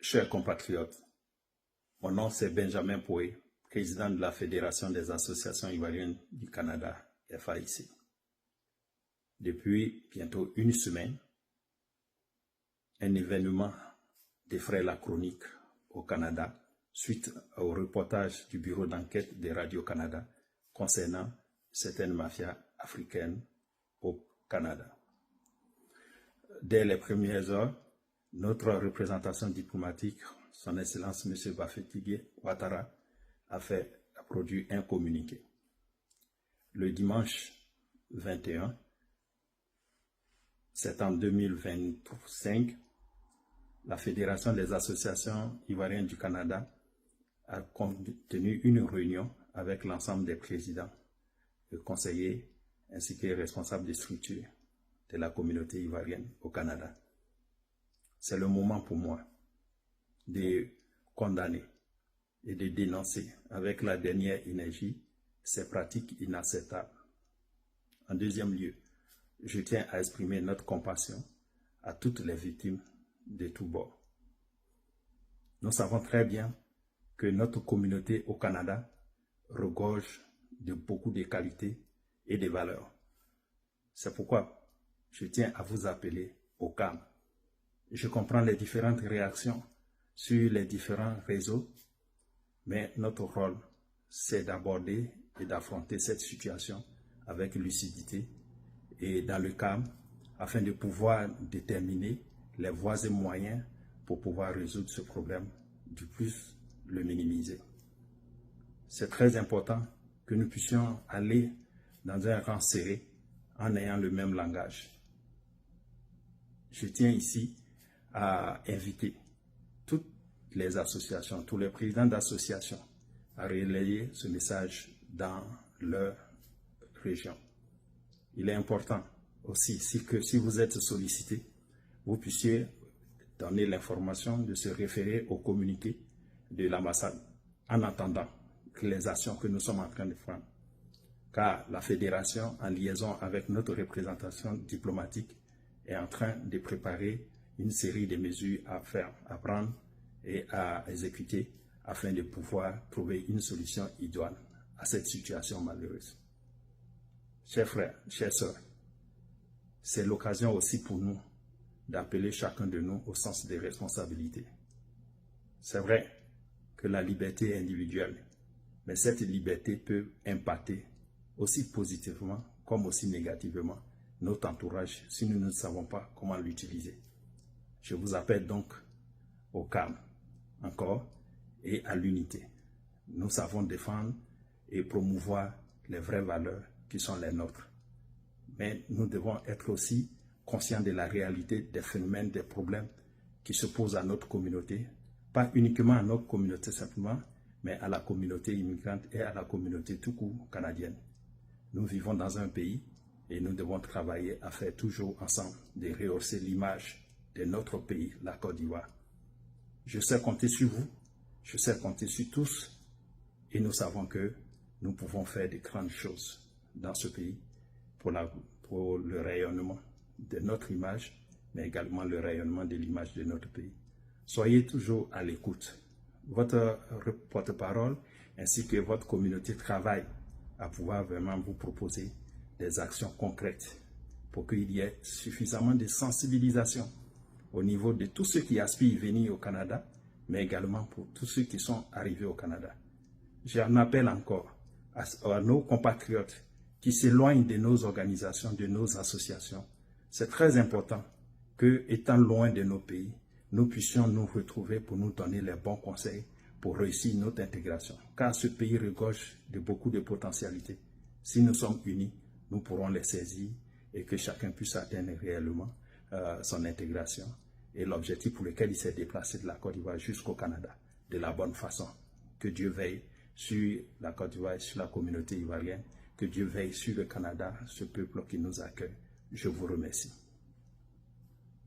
Chers compatriotes, mon nom c'est Benjamin Poué, président de la Fédération des associations ivoiriennes du Canada, FAIC. Depuis bientôt une semaine, un événement défraie la chronique au Canada suite au reportage du bureau d'enquête de Radio-Canada concernant certaines mafias africaines au Canada. Dès les premières heures, notre représentation diplomatique, son Excellence M. Bafétigui Ouattara, a produit un communiqué. Le dimanche 21 septembre 2025, la Fédération des associations ivoiriennes du Canada a tenu une réunion avec l'ensemble des présidents, des conseillers ainsi que les responsables des structures de la communauté ivoirienne au Canada. C'est le moment pour moi de condamner et de dénoncer avec la dernière énergie ces pratiques inacceptables. En deuxième lieu, je tiens à exprimer notre compassion à toutes les victimes de tous bords. Nous savons très bien que notre communauté au Canada regorge de beaucoup de qualités et de valeurs. C'est pourquoi je tiens à vous appeler au calme. Je comprends les différentes réactions sur les différents réseaux, mais notre rôle, c'est d'aborder et d'affronter cette situation avec lucidité et dans le calme, afin de pouvoir déterminer les voies et moyens pour pouvoir résoudre ce problème, du plus le minimiser. C'est très important que nous puissions aller dans un rang serré en ayant le même langage. Je tiens ici à inviter toutes les associations, tous les présidents d'associations à relayer ce message dans leur région. Il est important aussi que si vous êtes sollicité, vous puissiez donner l'information de se référer au communiqué de l'ambassade en attendant que les actions que nous sommes en train de faire. Car la fédération, en liaison avec notre représentation diplomatique, est en train de préparer une série de mesures à faire, à prendre et à exécuter afin de pouvoir trouver une solution idoine à cette situation malheureuse. Chers frères, chères sœurs, c'est l'occasion aussi pour nous d'appeler chacun de nous au sens des responsabilités. C'est vrai que la liberté est individuelle, mais cette liberté peut impacter aussi positivement comme aussi négativement notre entourage si nous ne savons pas comment l'utiliser. Je vous appelle donc au calme, encore, et à l'unité. Nous savons défendre et promouvoir les vraies valeurs qui sont les nôtres. Mais nous devons être aussi conscients de la réalité des phénomènes, des problèmes qui se posent à notre communauté, pas uniquement à notre communauté simplement, mais à la communauté immigrante et à la communauté tout court canadienne. Nous vivons dans un pays et nous devons travailler à faire toujours ensemble de rehausser l'image de notre pays, la Côte d'Ivoire. Je sais compter sur vous, je sais compter sur tous, et nous savons que nous pouvons faire de grandes choses dans ce pays pour le rayonnement de notre image, mais également le rayonnement de l'image de notre pays. Soyez toujours à l'écoute. Votre porte-parole ainsi que votre communauté travaillent à pouvoir vraiment vous proposer des actions concrètes pour qu'il y ait suffisamment de sensibilisation au niveau de tous ceux qui aspirent à venir au Canada, mais également pour tous ceux qui sont arrivés au Canada. J'en appelle encore à nos compatriotes qui s'éloignent de nos organisations, de nos associations. C'est très important que, étant loin de nos pays, nous puissions nous retrouver pour nous donner les bons conseils pour réussir notre intégration. Car ce pays regorge de beaucoup de potentialités. Si nous sommes unis, nous pourrons les saisir et que chacun puisse atteindre réellement son intégration et l'objectif pour lequel il s'est déplacé de la Côte d'Ivoire jusqu'au Canada de la bonne façon. Que Dieu veille sur la Côte d'Ivoire, sur la communauté ivoirienne, que Dieu veille sur le Canada, ce peuple qui nous accueille. Je vous remercie.